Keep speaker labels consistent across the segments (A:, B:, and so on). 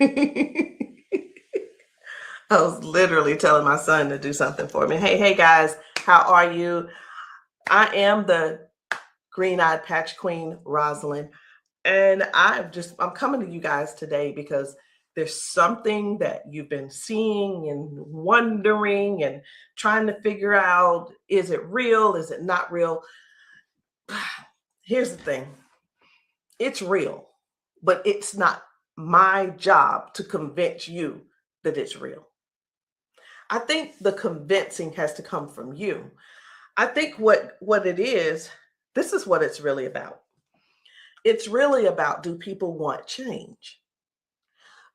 A: I was literally telling my son to do something for me. Hey guys, how are you? I am the green-eyed patch queen, Rosalind, and I'm coming to you guys today because there's something that you've been seeing and wondering and trying to figure out, is it real? Is it not real? Here's the thing. It's real, but it's not my job to convince you that it's real. I think the convincing has to come from you. I think what it is, this is what it's really about. It's really about, do people want change?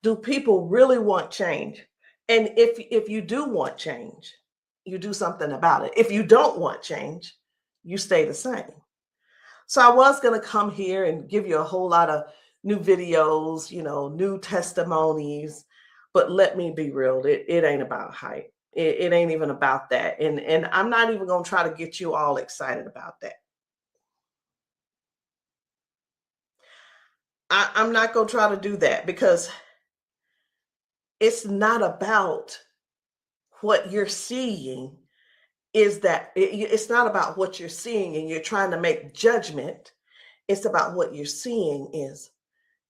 A: Do people really want change? And if you do want change, you do something about it. If you don't want change, you stay the same. So I was going to come here and give you a whole lot of new videos, new testimonies, but let me be real, it ain't about hype. It ain't even about that. And I'm not even going to try to get you all excited about that. I'm not going to try to do that because it's not about what you're seeing. It's not about what you're seeing and you're trying to make judgment. It's about what you're seeing is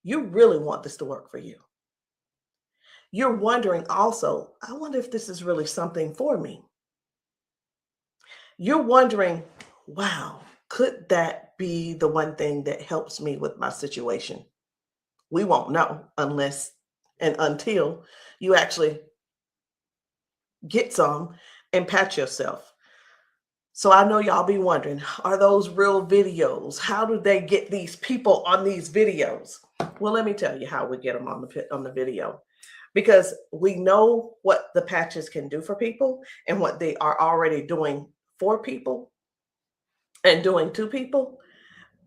A: you really want this to work for you. You're wondering also, I wonder if this is really something for me. You're wondering, wow, could that be the one thing that helps me with my situation? We won't know unless and until you actually get some and pat yourself. So I know y'all be wondering, are those real videos? How do they get these people on these videos? Well, let me tell you how we get them on the video. Because we know what the patches can do for people and what they are already doing for people and doing to people.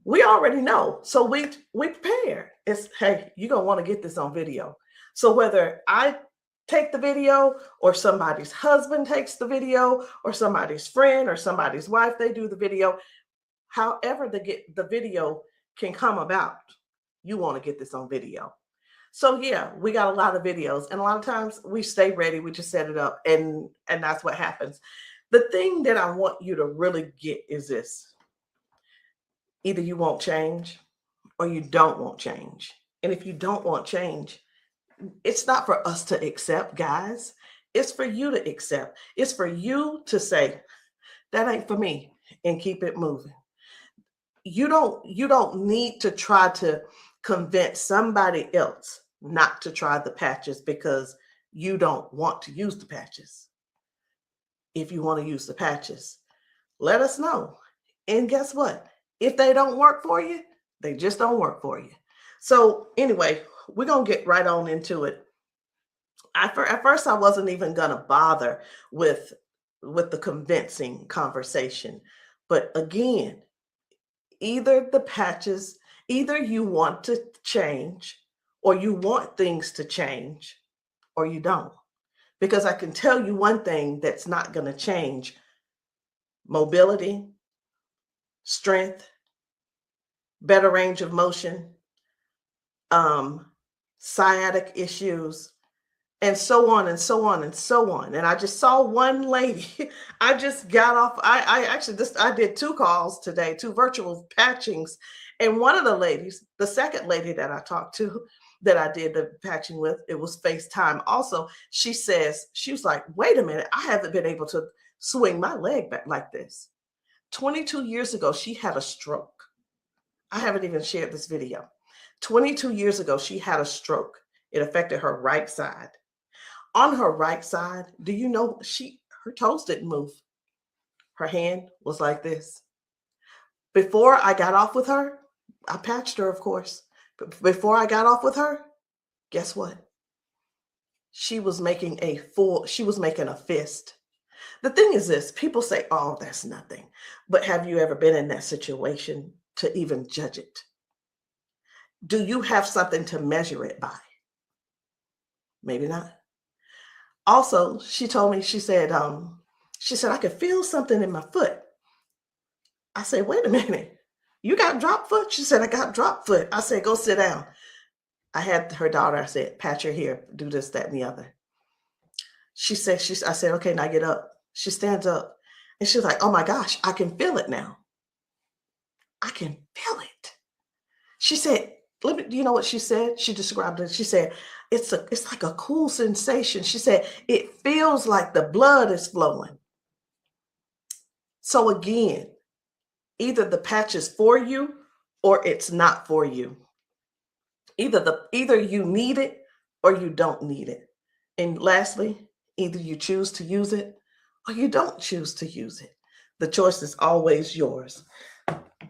A: We already know. So we prepare. It's, hey, you're going to want to get this on video. So whether I take the video or somebody's husband takes the video or somebody's friend or somebody's wife, they do the video, however the video can come about, you want to get this on video. So yeah, we got a lot of videos and a lot of times we stay ready. We just set it up and that's what happens. The thing that I want you to really get is this. Either you won't change or you don't want change. And if you don't want change, it's not for us to accept, guys. It's for you to accept. It's for you to say, that ain't for me, and keep it moving. You don't need to try to convince somebody else not to try the patches because you don't want to use the patches. If you want to use the patches, let us know. And guess what? If they don't work for you, they just don't work for you. So anyway, we're going to get right on into it. At first, I wasn't even going to bother with the convincing conversation. But again, either the patches, either you want to change or you want things to change or you don't. Because I can tell you one thing that's not going to change: mobility, strength, better range of motion, sciatic issues, and so on and so on and so on. And I just saw one lady. I just got off. I did 2 calls today, 2 virtual patchings. And one of the ladies, the second lady that I talked to, that I did the patching with, it was FaceTime also. She was like, wait a minute, I haven't been able to swing my leg back like this. 22 years ago, she had a stroke. I haven't even shared this video. 22 years ago, she had a stroke. It affected her right side. On her right side, do you know her toes didn't move? Her hand was like this. Before I got off with her, I patched her, of course. But before I got off with her, guess what? She was making a fist. The thing is this, people say, oh, that's nothing. But have you ever been in that situation to even judge it? Do you have something to measure it by? Maybe not. Also, she told me, she said, I could feel something in my foot. I said, wait a minute, you got drop foot? She said, I got drop foot. I said, go sit down. I had her daughter, I said, pat your hair, do this, that, and the other. I said, okay, now get up. She stands up and she's like, oh my gosh, I can feel it now. I can feel it. She said, let me, you know what she said? She described it. She said, it's like a cool sensation. She said, it feels like the blood is flowing. So again, either the patch is for you or it's not for you. Either you need it or you don't need it. And lastly, either you choose to use it or you don't choose to use it. The choice is always yours.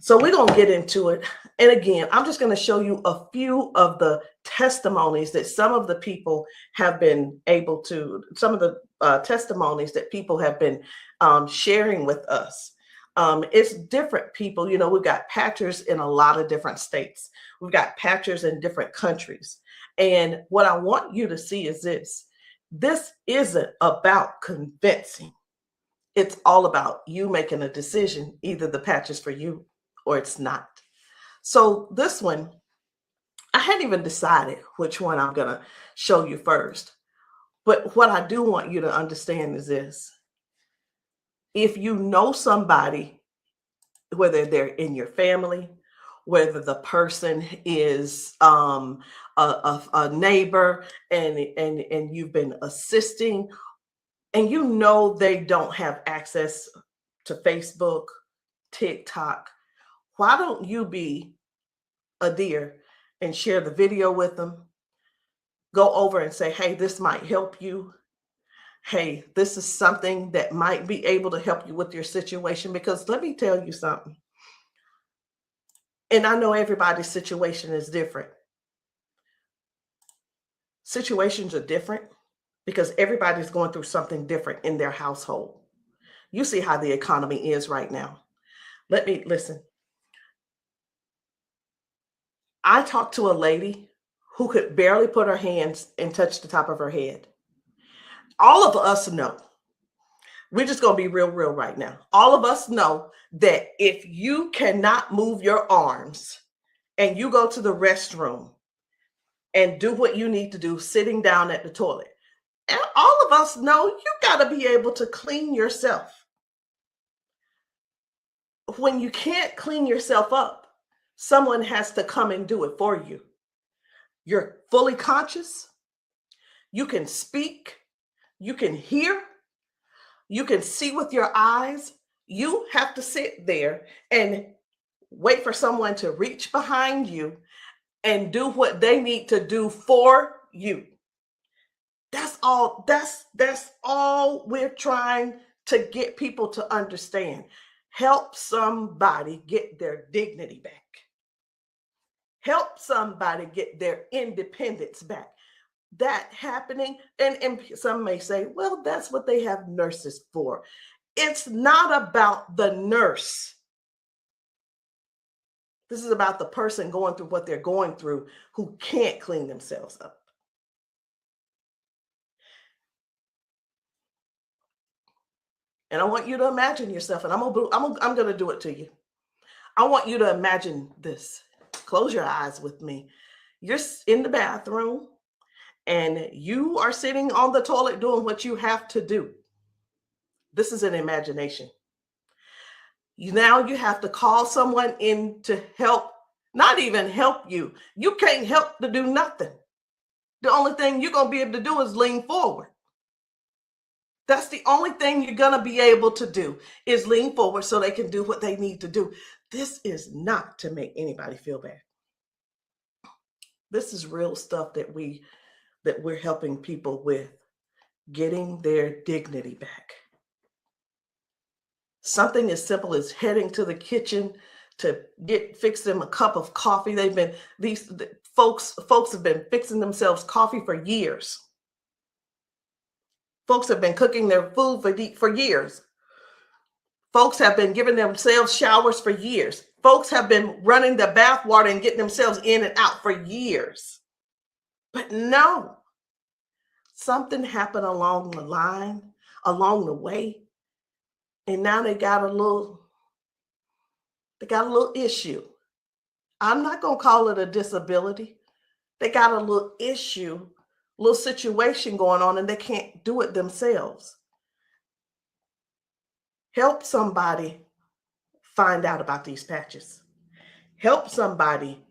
A: So we're going to get into it. And again, I'm just going to show you a few of the testimonies that some of the people have been able to, some of the testimonies that people have been sharing with us. It's different people. You know, we've got patchers in a lot of different states. We've got patchers in different countries. And what I want you to see is this. This isn't about convincing. It's all about you making a decision. Either the patch is for you or it's not. So this one, I hadn't even decided which one I'm going to show you first. But what I do want you to understand is this. If you know somebody, whether they're in your family, whether the person is a neighbor and you've been assisting, and you know they don't have access to Facebook, TikTok, why don't you be a dear and share the video with them? Go over and say, hey, this might help you. Hey, this is something that might be able to help you with your situation. Because let me tell you something. And I know everybody's situation is different. Situations are different because everybody's going through something different in their household. You see how the economy is right now. Let me listen. I talked to a lady who could barely put her hands and touch the top of her head. All of us know, we're just going to be real right now. All of us know that if you cannot move your arms and you go to the restroom and do what you need to do sitting down at the toilet, and all of us know you got to be able to clean yourself. When you can't clean yourself up, someone has to come and do it for you. You're fully conscious. You can speak. You can hear. You can see with your eyes. You have to sit there and wait for someone to reach behind you and do what they need to do for you. That's all. That's all we're trying to get people to understand. Help somebody get their dignity back. Help somebody get their independence back. That happening, and some may say, well, that's what they have nurses for. It's not about the nurse. This is about the person going through what they're going through who can't clean themselves up. And I want you to imagine yourself, and I'm going to do it to you. I want you to imagine this. Close your eyes with me. You're in the bathroom and you are sitting on the toilet doing what you have to do. This is an imagination. Now you have to call someone in to help, not even help you. You can't help to do nothing. The only thing you're going to be able to do is lean forward. That's the only thing you're going to be able to do is lean forward so they can do what they need to do. This is not to make anybody feel bad. This is real stuff that we're helping people with, getting their dignity back. Something as simple as heading to the kitchen to fix them a cup of coffee. These folks have been fixing themselves coffee for years. Folks have been cooking their food for years. Folks have been giving themselves showers for years. Folks have been running the bath water and getting themselves in and out for years. But no, something happened along the line, along the way, and now they got a little issue. I'm not going to call it a disability They got a little issue, little situation going on, and they can't do it themselves. Help somebody find out about these patches. Help somebody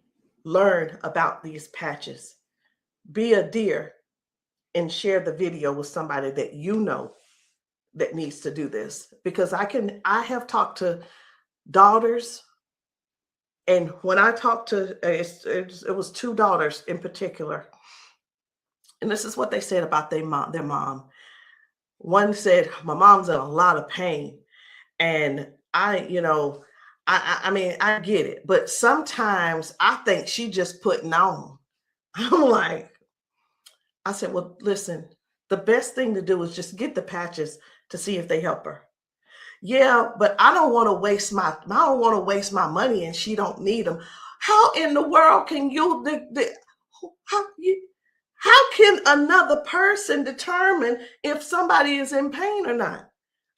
A: learn about these patches. Be a dear and share the video with somebody that you know that needs to do this. Because I have talked to daughters, and when I talked to, it was two daughters in particular, and this is what they said about their mom. One said, my mom's in a lot of pain. And I mean, I get it, but sometimes I think she just putting on. I'm like, I said, well, listen, the best thing to do is just get the patches to see if they help her. Yeah, but I don't want to waste my money and she don't need them. How in the world can how can another person determine if somebody is in pain or not?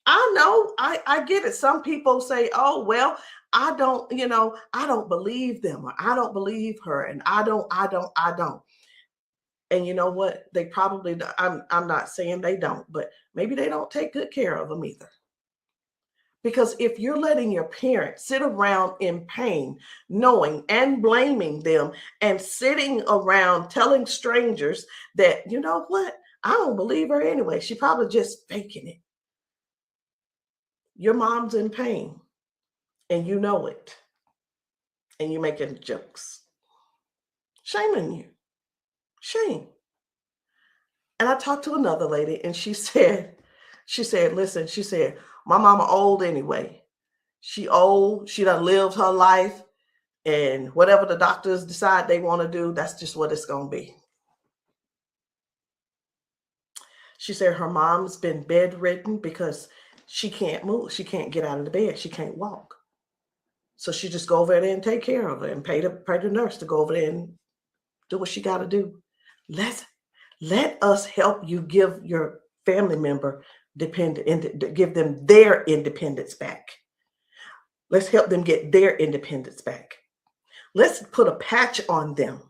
A: I know, I get it. Some people say, oh, well, I don't believe them, or I don't believe her, and I don't. And you know what? They probably, I'm not saying they don't, but maybe they don't take good care of them either. Because if you're letting your parents sit around in pain, knowing and blaming them, and sitting around telling strangers that, you know what, I don't believe her anyway, she probably just faking it. Your mom's in pain and you know it, and you're making jokes. Shame on you. Shame. And I talked to another lady and she said, listen, she said, my mama old anyway. She old, she done lived her life, and whatever the doctors decide they want to do, that's just what it's going to be. She said her mom's been bedridden because she can't move. She can't get out of the bed. She can't walk. So she just go over there and take care of her and pay the nurse to go over there and do what she got to do. Let us help you give your family member give them their independence back. Let's help them get their independence back. Let's put a patch on them.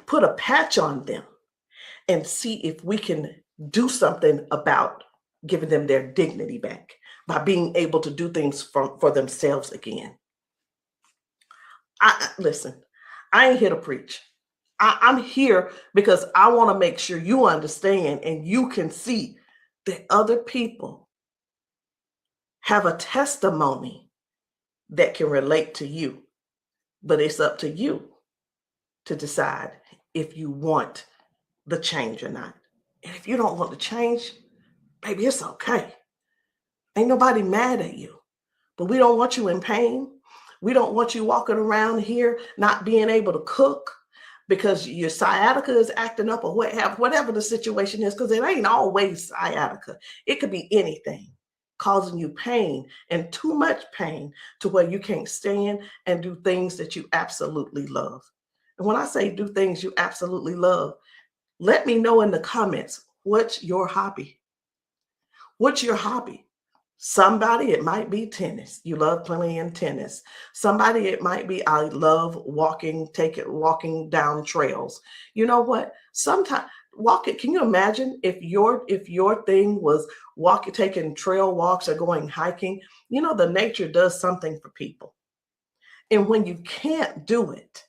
A: Put a patch on them and see if we can do something about giving them their dignity back by being able to do things for themselves again. Listen, I ain't here to preach. I'm here because I want to make sure you understand and you can see that other people have a testimony that can relate to you. But it's up to you to decide if you want the change or not. And if you don't want the change, baby, it's okay. Ain't nobody mad at you. But we don't want you in pain. We don't want you walking around here not being able to cook because your sciatica is acting up, or whatever the situation is, because it ain't always sciatica. It could be anything causing you pain, and too much pain to where you can't stand and do things that you absolutely love. And when I say do things you absolutely love, let me know in the comments, what's your hobby? What's your hobby? Somebody, it might be tennis. You love playing tennis. Somebody, it might be, I love walking down trails. You know what? Sometimes walking, can you imagine if your thing was taking trail walks or going hiking? You know, the nature does something for people. And when you can't do it,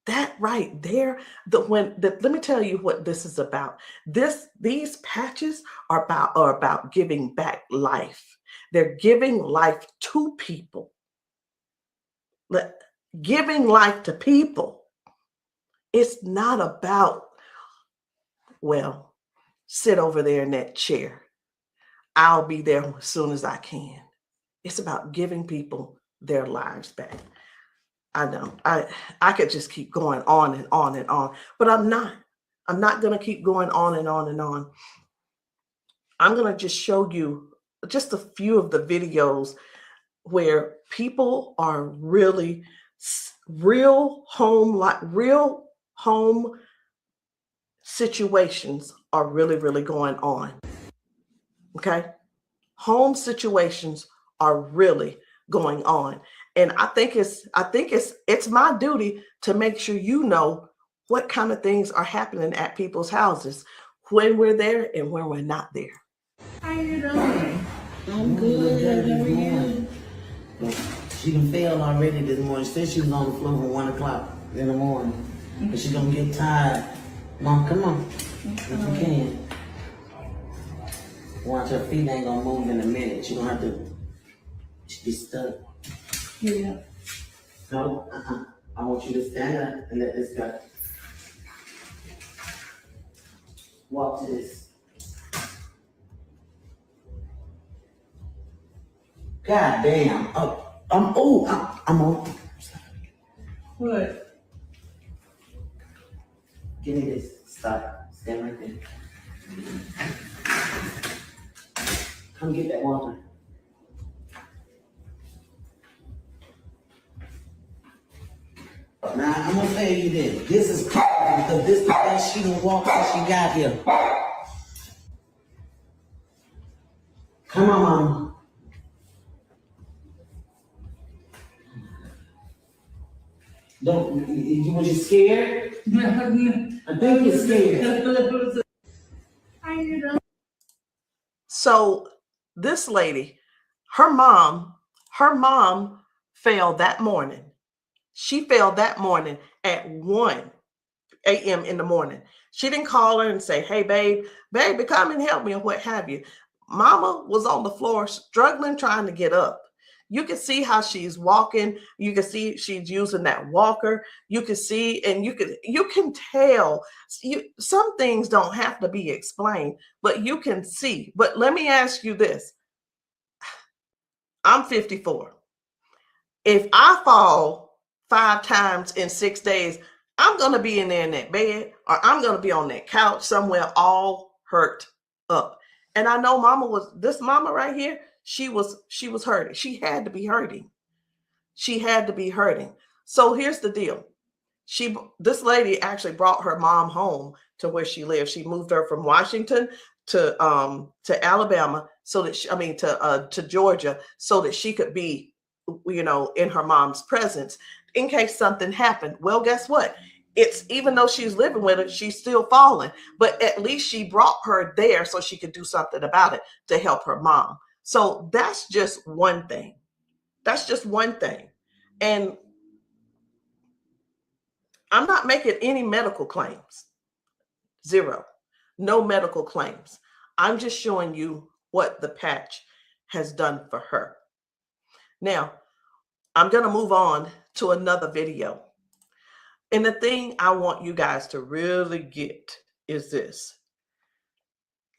A: that right there, let me tell you what this is about. These patches are about giving back life. They're giving life to people. Giving life to people. It's not about, well, sit over there in that chair. I'll be there as soon as I can. It's about giving people their lives back. I know I could just keep going on and on and on, but I'm not going to keep going on and on and on. I'm going to just show you just a few of the videos where people are really real home situations are really going on. Okay. Home situations are really going on. And I think it's my duty to make sure you know what kind of things are happening at people's houses when we're there and when we're not there.
B: How you doing? I'm good. How are you?
C: She done failed already this morning. She said she was on the floor from 1 o'clock in the morning. But she gonna get tired. Mom, come on. If you can. Watch, her feet ain't gonna move in a minute. She gonna have to be stuck.
B: Yeah.
C: No, I want you to stand up and let this go. Walk to this. God damn. I'm on.
B: What?
C: Give me this. Stop. Stand right there. Come get that water. Now, I'm gonna tell you this. This is crazy because this is the best she done walked since she got here. Come on, Mama. Don't, was you scared? I think you're scared.
B: How you doing?
A: So this lady, her mom fell that morning. She fell that morning at 1 a.m. in the morning. She didn't call her and say, hey, baby, come and help me, or what have you. Mama was on the floor struggling, trying to get up. You can see how she's walking. You can see she's using that walker. You can see, and you can tell. Some things don't have to be explained, but you can see. But let me ask you this. I'm 54. If I fall 5 times in 6 days, I'm going to be in there in that bed, or I'm going to be on that couch somewhere all hurt up. And I know this mama right here, she was hurting. She had to be hurting. She had to be hurting. So here's the deal. This lady actually brought her mom home to where she lived. She moved her from Washington to Alabama to Georgia, so that she could be, in her mom's presence in case something happened. Well, guess what? It's, even though she's living with her, she's still falling, but at least she brought her there so she could do something about it to help her mom. So that's just one thing. That's just one thing. And I'm not making any medical claims. Zero. No medical claims. I'm just showing you what the patch has done for her. Now, I'm going to move on to another video. And the thing I want you guys to really get is this.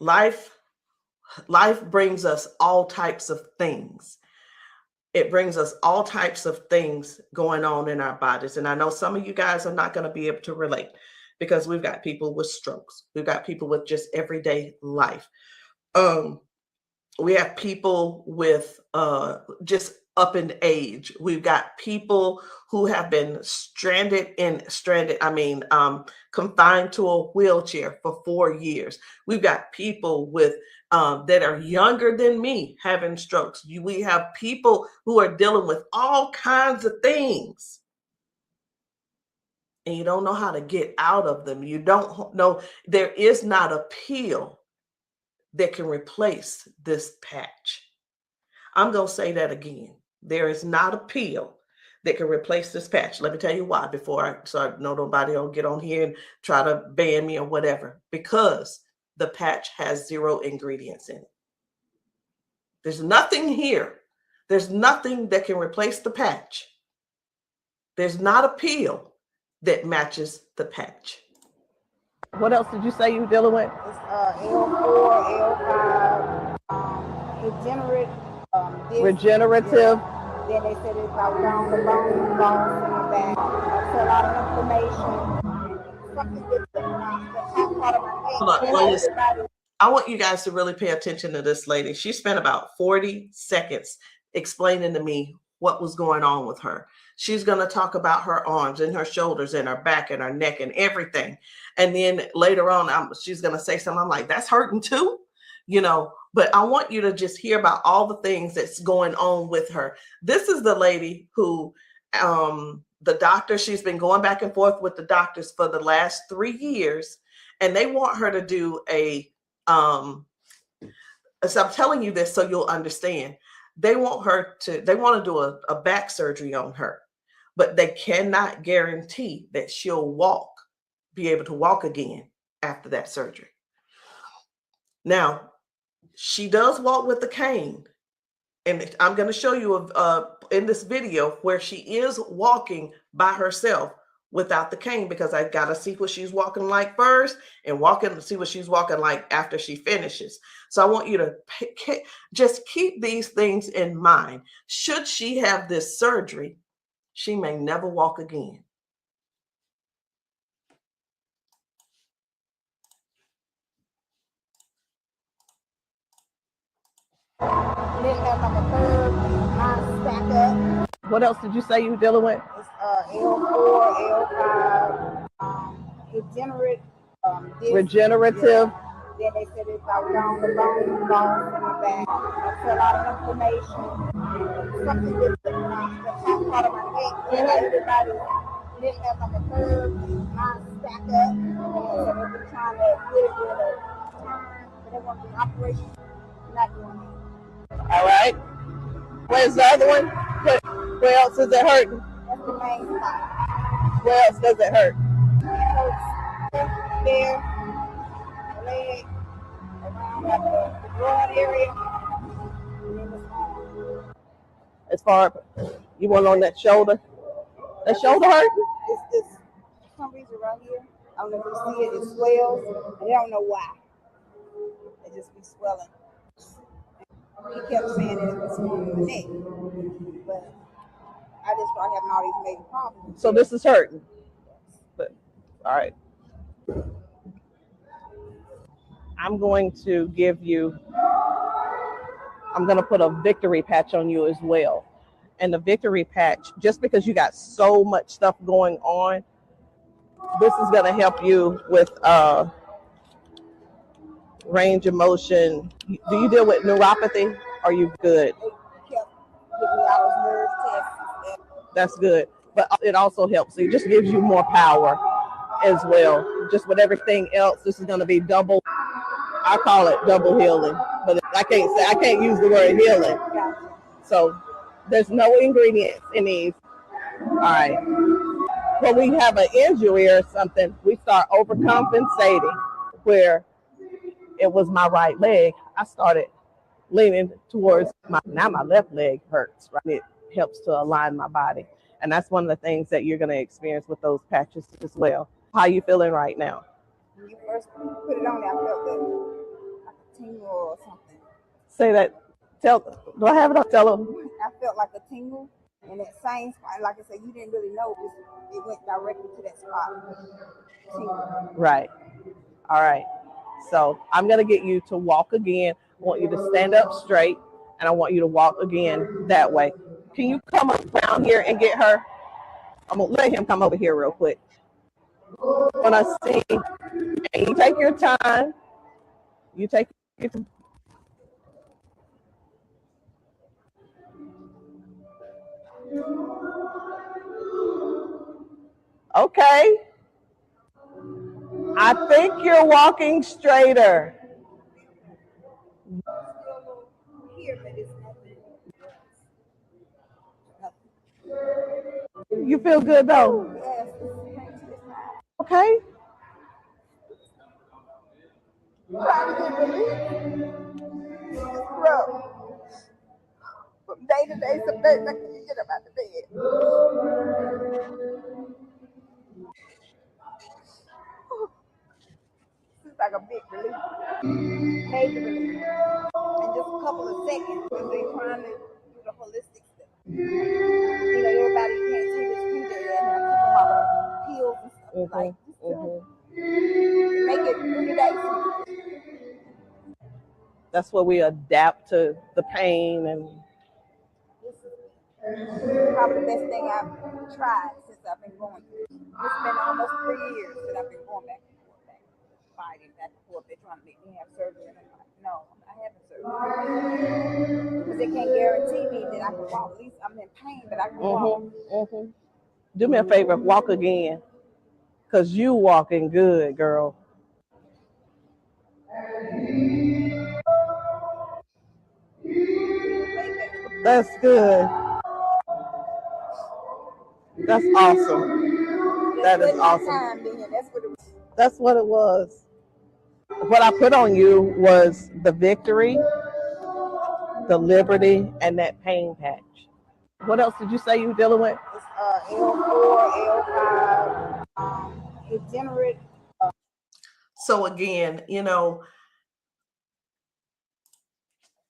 A: Life brings us all types of things. It brings us all types of things going on in our bodies. And I know some of you guys are not going to be able to relate, because we've got people with strokes. We've got people with just everyday life. We have people with just up in age. We've got people who have been confined to a wheelchair for 4 years. We've got people with that are younger than me having strokes. We have people who are dealing with all kinds of things, and you don't know how to get out of them. You don't know. There is not a pill that can replace this patch. I'm going to say that again. There is not a pill that can replace this patch. Let me tell you why, so I know nobody will get on here and try to ban me or whatever. Because the patch has 0 ingredients in it. There's nothing here. There's nothing that can replace the patch. There's not a pill that matches the patch. What else did you say you were dealing with?
D: It's L4, L5,
A: Regenerative.
D: Then they said it's about down the bone, bones in the back. That's a lot of inflammation. Something that's part of my head.
A: I want you guys to really pay attention to this lady. She spent about 40 seconds explaining to me what was going on with her. She's going to talk about her arms and her shoulders and her back and her neck and everything. And then later on, she's going to say something. I'm like, that's hurting too, but I want you to just hear about all the things that's going on with her. This is the lady who the doctor, she's been going back and forth with the doctors for the last 3 years, and they want her to do a so I'm telling you this so you'll understand. They want to do a back surgery on her, but they cannot guarantee that she'll be able to walk again after that surgery. Now, she does walk with the cane, and I'm going to show you in this video where she is walking by herself without the cane, because I got to see what she's walking like first and see what she's walking like after she finishes. So I want you to just keep these things in mind. Should she have this surgery, she may never walk again.
D: Then have like a curve, mine stack up.
A: What else did you say you were dealing with?
D: It's L4, L5, regenerative. Yeah. Then they said it's like down the bone in the back. That's a lot of inflammation. Something with the top part of my neck. And everybody didn't have like a curve, mine stack up. So they've been trying to get it with a turn, but they want the operation. Not doing it.
A: All right. Where's the other one? Where else is it hurting?
D: That's the main spot.
A: Where else does it hurt?
D: It hurts there, leg, around like the broad area, and then the arm.
A: As far you want on that shoulder? That shoulder hurt?
D: It's for some reason right here. I don't know if you see it. It swells, and I don't know why. It just be swelling. He kept saying that it was from the neck, but I just started having all these major problems.
A: So this is hurting. But, all right. I'm going to put a victory patch on you as well. And the victory patch, just because you got so much stuff going on, this is going to help you with range of motion. Do you deal with neuropathy? Are you good?
D: They kept giving me all those nerve tests.
A: That's good. But it also helps. It just gives you more power as well. Just with everything else, this is going to be double. I call it double healing, but I can't use the word healing. So there's no ingredients in these. All right. When we have an injury or something, we start overcompensating. Where it was my right leg, I started leaning towards my left leg hurts, right? It helps to align my body. And that's one of the things that you're going to experience with those patches as well. How are you feeling right now?
D: When you first put it on, I felt like a tingle or something.
A: Say that. Do I have it up? Tell them.
D: I felt like a tingle, and that same spot, like I said, you didn't really know it went directly to that spot. Tingle.
A: Right. All right. So I'm going to get you to walk again. I want you to stand up straight, and I want you to walk again that way. Can you come around here and get her? I'm going to let him come over here real quick. When I sing, and you take your time. You take your time. Okay. I think you're walking straighter. You feel good though? Okay.
D: From day to day, some days I can't get up out of bed. It's like a big relief, major relief, in just a couple of seconds because they're trying to do the holistic stuff. You know, everybody can't see this future and I keep them all pills and stuff like make it 3 days.
A: That's where we adapt to the pain, and
D: this is probably the best thing I've tried since I've been going through. It's been almost 3 years that I've been going back and forth, fighting back and forth. They're trying to make me have surgery, and I'm like, no, I'm not having surgery because they can't guarantee me that I can walk. At least I'm in pain, but I can walk.
E: Do me a favor, walk again, because you walking good, girl. That's good. That's awesome. That is awesome. That's what it was. What I put on you was the victory, the liberty, and that pain patch. What else did you say you were dealing with?
D: It's L4, L5, degenerate.
A: So again,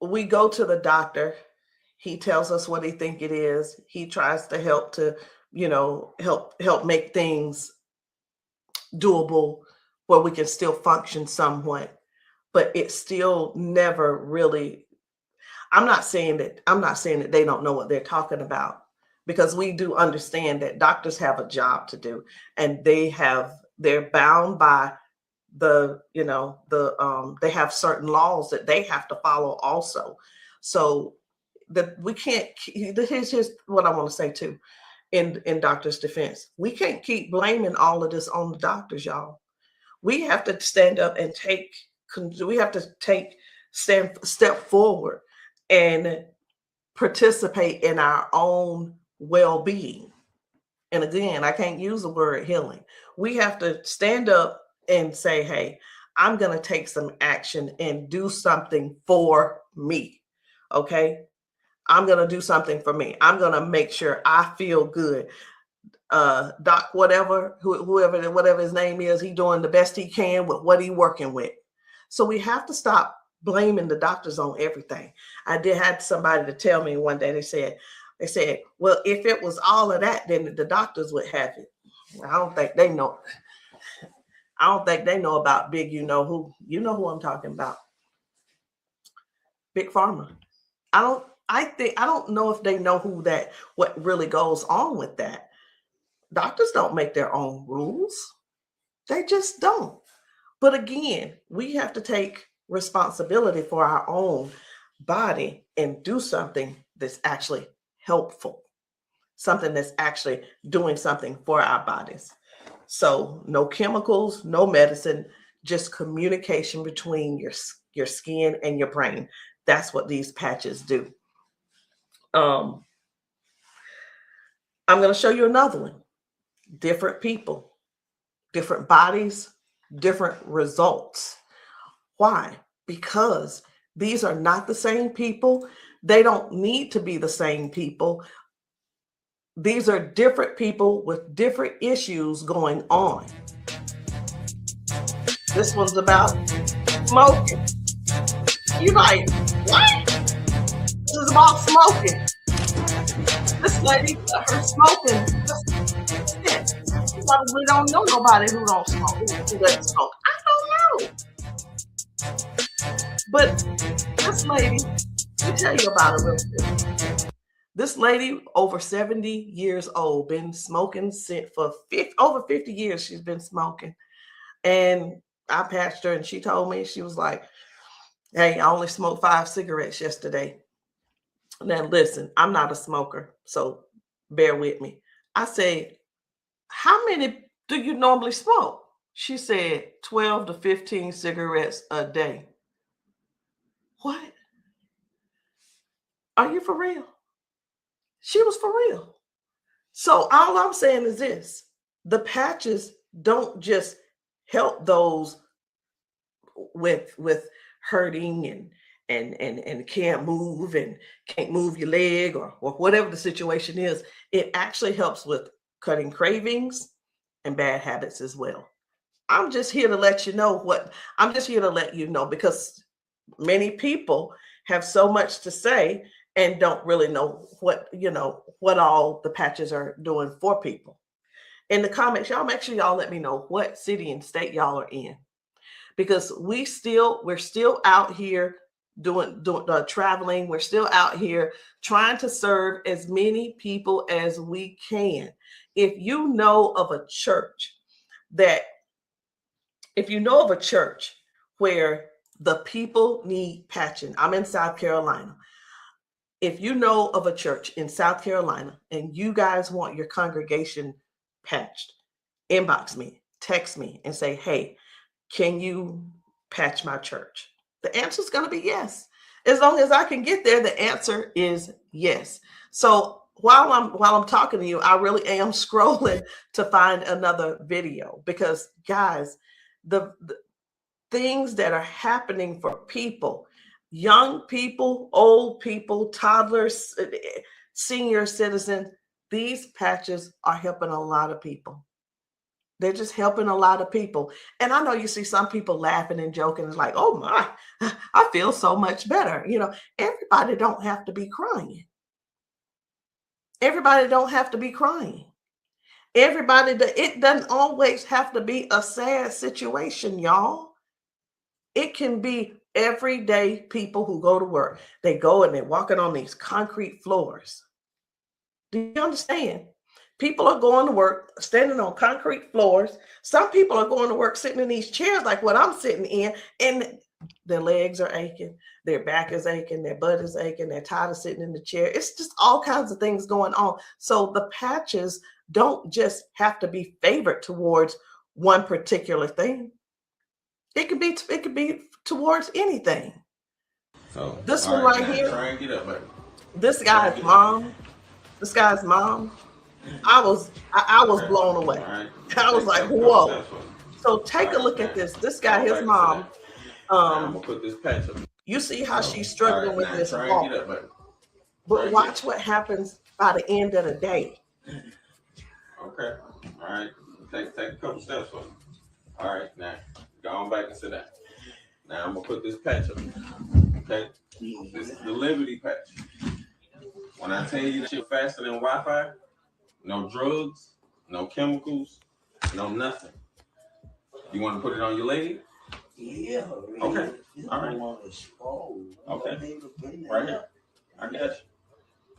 A: we go to the doctor. He tells us what he think it is. He tries to help to, help make things doable where we can still function somewhat, but it's still never really. I'm not saying that they don't know what they're talking about, because we do understand that doctors have a job to do, and they're bound by they have certain laws that they have to follow also. So that we can't. Here's what I want to say too. In doctors' defense, we can't keep blaming all of this on the doctors, y'all. We have to stand up and step forward and participate in our own well-being. And again, I can't use the word healing. We have to stand up and say, hey, I'm going to take some action and do something for me. Okay. I'm going to do something for me. I'm going to make sure I feel good. Doc, whatever his name is, he doing the best he can with what he working with. So we have to stop blaming the doctors on everything. I had somebody to tell me one day, they said, well, if it was all of that, then the doctors would have it. I don't think they know. I don't think they know about big, you know who I'm talking about. Big Pharma. I don't know if they know what really goes on with that. Doctors don't make their own rules. They just don't. But again, we have to take responsibility for our own body and do something that's actually helpful, something that's actually doing something for our bodies. So no chemicals, no medicine, just communication between your skin and your brain. That's what these patches do. I'm going to show you another one. Different people, different bodies, different results. Why? Because these are not the same people. They don't need to be the same people. These are different people with different issues going on. This one's about smoking. You're like, what? This is about smoking. This lady, her smoking. You probably don't know nobody who don't smoke, who doesn't smoke. I don't know. But this lady, let me tell you about her real quick. This lady, over 70 years old, been smoking for over 50 years. She's been smoking. And I patched her, and she told me, she was like, hey, I only smoked 5 cigarettes yesterday. Now, listen, I'm not a smoker, so bear with me. I said, how many do you normally smoke? She said 12 to 15 cigarettes a day. What? Are you for real? She was for real. So all I'm saying is this: the patches don't just help those with hurting and can't move and can't move your leg or whatever the situation is. It actually helps with cutting cravings and bad habits as well. I'm just here to let you know because many people have so much to say and don't really know what all the patches are doing for people. In the comments, y'all make sure y'all let me know what city and state y'all are in, because we're still out here doing traveling. We're still out here trying to serve as many people as we can. If you know of a church where the people need patching, I'm in South Carolina. if you know of a church in South Carolina and you guys want your congregation patched, inbox me, text me, and say, hey, can you patch my church? The answer is going to be yes. As long as I can get there, the answer is yes. So while I'm talking to you, I really am scrolling to find another video, because guys, the things that are happening for people, young people, old people, toddlers, senior citizens, these patches are helping a lot of people. They're just helping a lot of people. And I know you see some people laughing and joking. It's like, oh my, I feel so much better. You know, everybody don't have to be crying. Everybody don't have to be crying. It doesn't always have to be a sad situation, y'all. It can be everyday people who go to work. They go and they're walking on these concrete floors. Do you understand? People are going to work standing on concrete floors. Some people are going to work sitting in these chairs like what I'm sitting in, and their legs are aching, their back is aching, their butt is aching, they're tired of sitting in the chair. It's just all kinds of things going on. So the patches don't just have to be favored towards one particular thing. It could be towards anything.
F: So
A: this one right here,
F: try and get up, baby.
A: This guy's mom, I was blown away.
F: Right.
A: I was like, whoa. So take a look at this. This guy, his mom,
F: I'm gonna put this patch up.
A: you see how she's struggling with this
F: try
A: walk.
F: and get up, baby.
A: But watch what happens by the end of the day.
F: Okay. All right. Take a couple steps for me. All right. Now go on back and sit down. Now I'm gonna put this patch up. Okay. This is the Liberty patch. When I tell you that you're faster than Wi-Fi, no drugs, no chemicals, no nothing. You want to put it on your leg?
C: Yeah.
F: Okay. All right. Okay. Right here. I got you.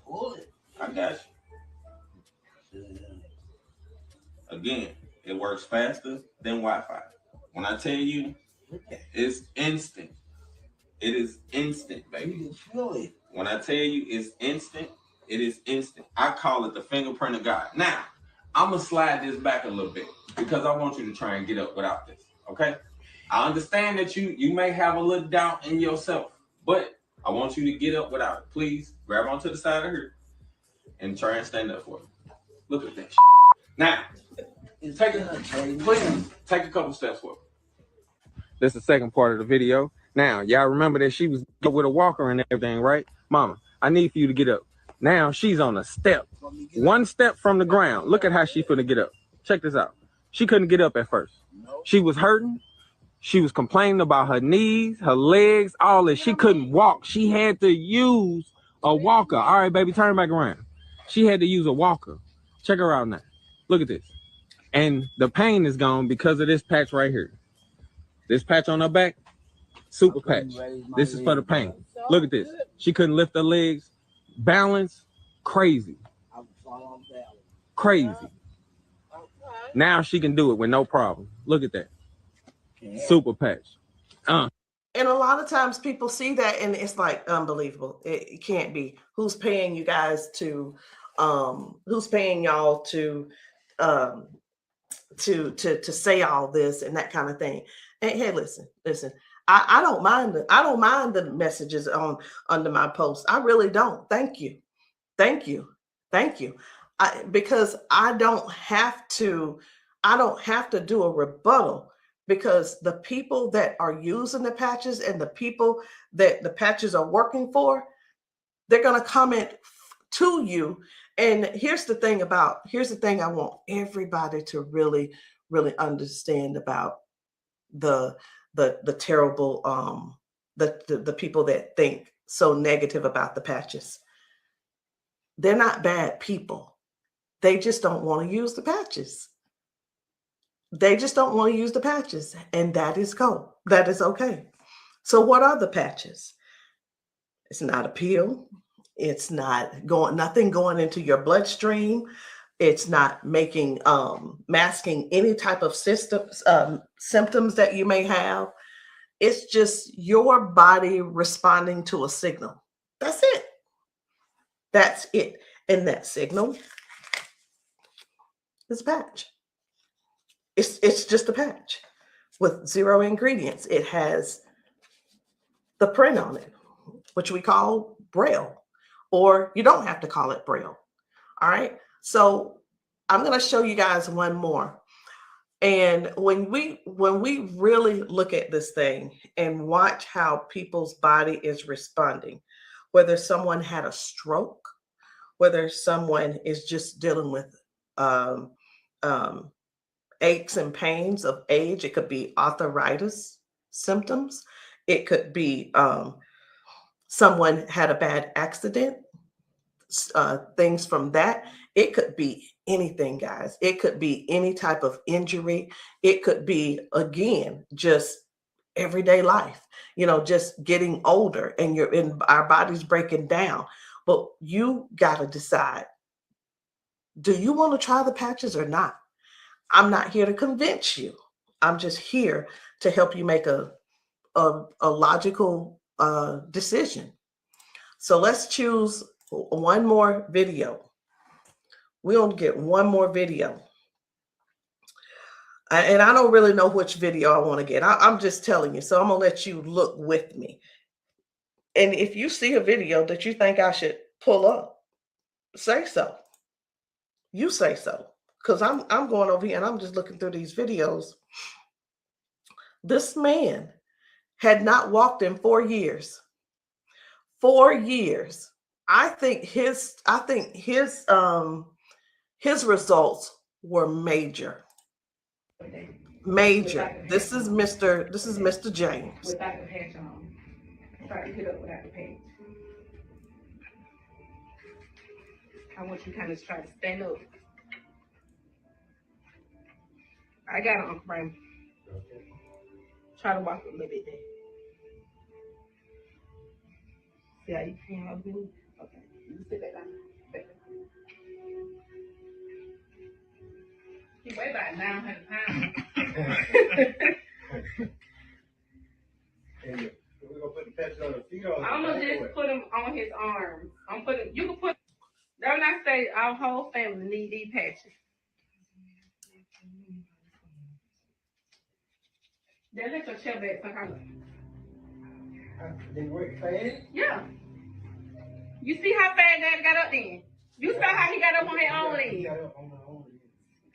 C: Pull it.
F: I got you. Again, it works faster than Wi-Fi. When I tell you, it's instant. It is instant, baby.
C: You can feel it.
F: When I tell you it's instant, it is instant. I call it the fingerprint of God. Now, I'm going to slide this back a little bit because I want you to try and get up without this, okay? I understand that you may have a little doubt in yourself, but I want you to get up without it. Please grab onto the side of her and try and stand up for me. Look at that shit. Now, take a couple steps forward. This is the second part of the video. Now, y'all remember that she was with a walker and everything, right? Mama, I need for you to get up. Now she's on a step. One step from the ground. Look at how she finna get up. Check this out. She couldn't get up at first. She was hurting. She was complaining about her knees, her legs, all that. She couldn't walk. She had to use a walker. All right, baby, turn back around. She had to use a walker. Check her out now. Look at this. And the pain is gone because of this patch right here. This patch on her back, super patch. This is for the pain. Look at this. She couldn't lift her legs. Balance, crazy. Crazy. Now she can do it with no problem. Look at that. Super patch.
A: And a lot of times people see that and it's like unbelievable. It can't be. Who's paying you guys to who's paying y'all to say all this and that kind of thing. And hey, listen. I don't mind the messages under my post. I really don't. Thank you. Because I don't have to do a rebuttal, because the people that are using the patches and the people that the patches are working for, they're going to comment to you. And here's the thing I want everybody to really, really understand about the terrible, the people that think so negative about the patches. They're not bad people. They just don't want to use the patches. And that is cool. That is okay. So what are the patches? It's not a pill. It's not nothing going into your bloodstream. It's not making masking any type of symptoms that you may have. It's just your body responding to a signal. That's it. That's it. And that signal is a patch. It's just a patch with 0 ingredients. It has the print on it, which we call Braille, or you don't have to call it Braille. All right. So I'm going to show you guys one more. And when we really look at this thing and watch how people's body is responding, whether someone had a stroke, whether someone is just dealing with aches and pains of age, it could be arthritis symptoms, it could be someone had a bad accident, things from that. It could be anything, guys. It could be any type of injury. It could be, again, just everyday life, just getting older and our body's breaking down. But you got to decide, do you want to try the patches or not? I'm not here to convince you. I'm just here to help you make a logical decision. So let's choose one more video. We're going to get one more video. And I don't really know which video I want to get. I'm just telling you. So I'm going to let you look with me. And if you see a video that you think I should pull up, say so. You say so. Because I'm going over here and I'm just looking through these videos. This man had not walked in 4 years. 4 years. I think his results were major. Major. This is Mr. James.
G: Without the patch on. Try to get up without the patch. I want you to kind of try to stand up. I got it, Uncle Brian. Try to walk a little bit there. See how you can up here? Okay. You sit back down. Back down. He weigh about 900 pounds.
H: We're gonna put the patch on the feet or
G: I'm gonna just put him on his arms. You can put, don't I say our whole family need these patches. Then let your chair back for her.
H: They work fast?
G: Yeah. You see how fast Daddy got up then? You saw how he got up on his own leg.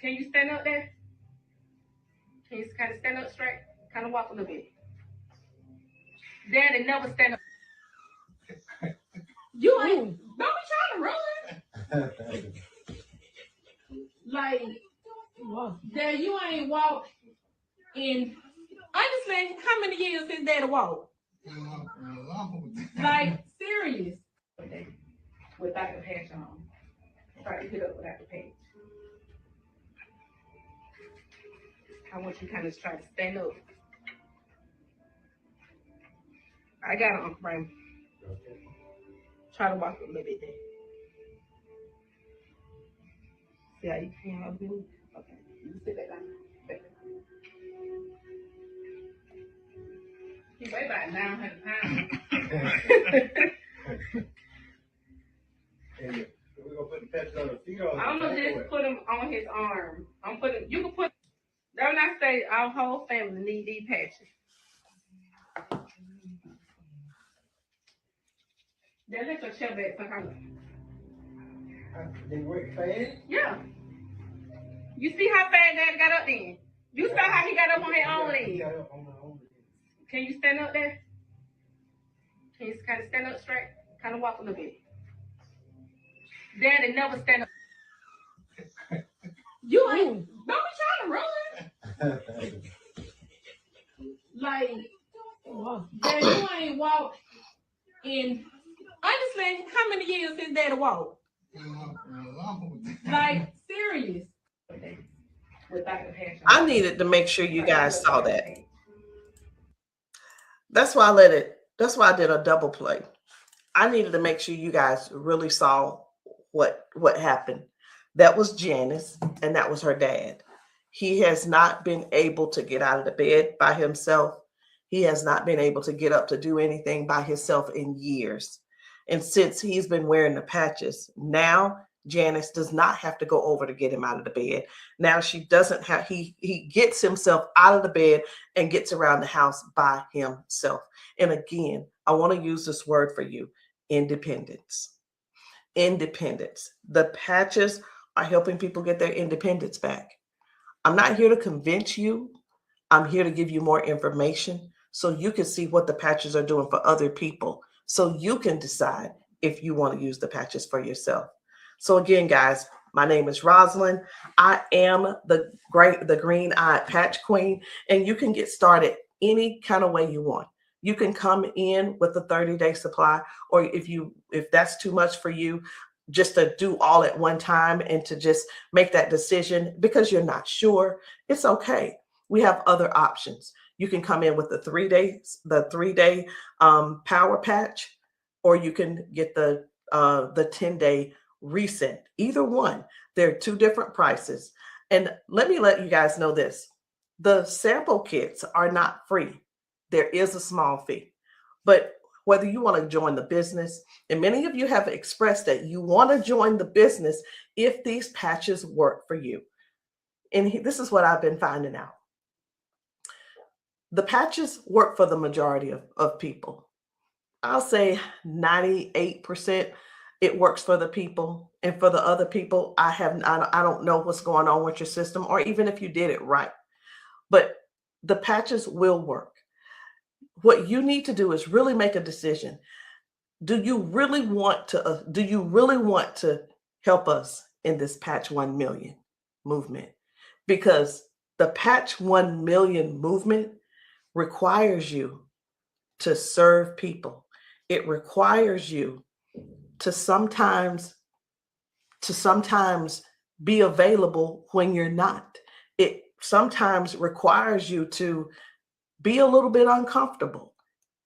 G: Can you stand up there? Can you kind of stand up straight? Kind of walk a little bit. Daddy never stand up. You ain't, don't be trying to run. Like, Dad, you ain't walked in, honestly, how many years since Daddy walked? Like, serious. Without the patch on. Try to get up without the patch. I want you to kind of try to stand up. I got it, Uncle Brian. Try to walk a little bit there. See how you can up here? Okay. You sit back down. Back down. He weigh about 900 pounds.
H: We're gonna put the patch on the feet or
G: I'm gonna just put him on his arm. You can put, don't I say our whole family need these patches. Then let your chair back for her.
H: They work fast?
G: Yeah. You see how fast Daddy got up then? You saw how he got up on his own leg. Can you stand up there? Can you kind of stand up straight? Kind of walk a little bit. Daddy never stand up. You ain't, don't be trying to run. Like, Dad, you ain't walked in, honestly, how many years since Daddy walked? Like, serious. Without the patch on.
A: I needed to make sure you guys saw that. That's why I did a double play. I needed to make sure you guys really saw what happened. That was Janice, and that was her dad. He has not been able to get out of the bed by himself. He has not been able to get up to do anything by himself in years. And since he's been wearing the patches, now Janice does not have to go over to get him out of the bed. Now she doesn't have, he gets himself out of the bed and gets around the house by himself. And again, I want to use this word for you, independence. Independence. The patches are helping people get their independence back. I'm not here to convince you. I'm here to give you more information so you can see what the patches are doing for other people, so you can decide if you want to use the patches for yourself. So again, guys, my name is Rosalind. I am the green-eyed patch queen, and you can get started any kind of way you want. You can come in with a 30-day supply, or if that's too much for you, just to do all at one time and to just make that decision because you're not sure, it's okay. We have other options. You can come in with the 3-day power patch, or you can get the 10-day reset. Either one. There are two different prices. And let me let you guys know this. The sample kits are not free. There is a small fee. But whether you want to join the business, and many of you have expressed that you want to join the business if these patches work for you. And this is what I've been finding out. The patches work for the majority of people. I'll say 98% it works for the people. And for the other people, I don't know what's going on with your system, or even if you did it right. But the patches will work. What you need to do is really make a decision. Do you really want to help us in this Patch 1 Million movement? Because the Patch 1 Million movement requires you to serve people. It requires you to sometimes be available when you're not. It sometimes requires you to be a little bit uncomfortable.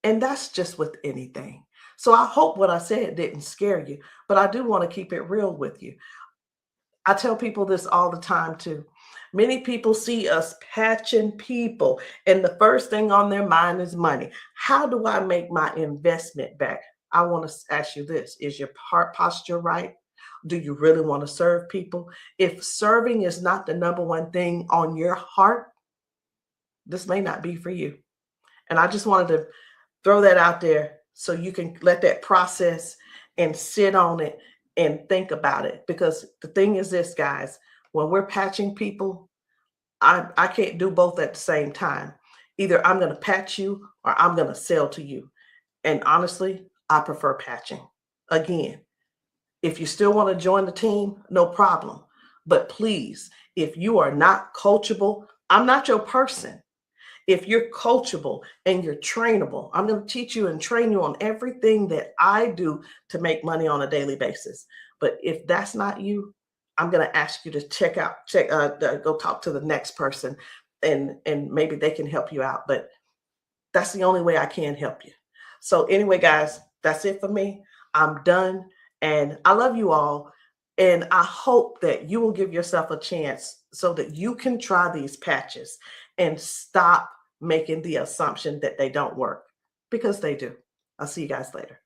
A: And that's just with anything. So I hope what I said didn't scare you, but I do want to keep it real with you. I tell people this all the time too. Many people see us patching people, and the first thing on their mind is money. How do I make my investment back? I want to ask you this. Is your heart posture right? Do you really want to serve people? If serving is not the number one thing on your heart, this may not be for you. And I just wanted to throw that out there so you can let that process and sit on it and think about it. Because the thing is this, guys, when we're patching people, I can't do both at the same time. Either I'm going to patch you or I'm going to sell to you. And honestly, I prefer patching. Again, if you still want to join the team, no problem. But please, if you are not coachable, I'm not your person. If you're coachable and you're trainable, I'm going to teach you and train you on everything that I do to make money on a daily basis. But if that's not you, I'm going to ask you to go talk to the next person, and maybe they can help you out. But that's the only way I can help you. So anyway, guys, that's it for me. I'm done. And I love you all. And I hope that you will give yourself a chance so that you can try these patches and stop making the assumption that they don't work, because they do. I'll see you guys later.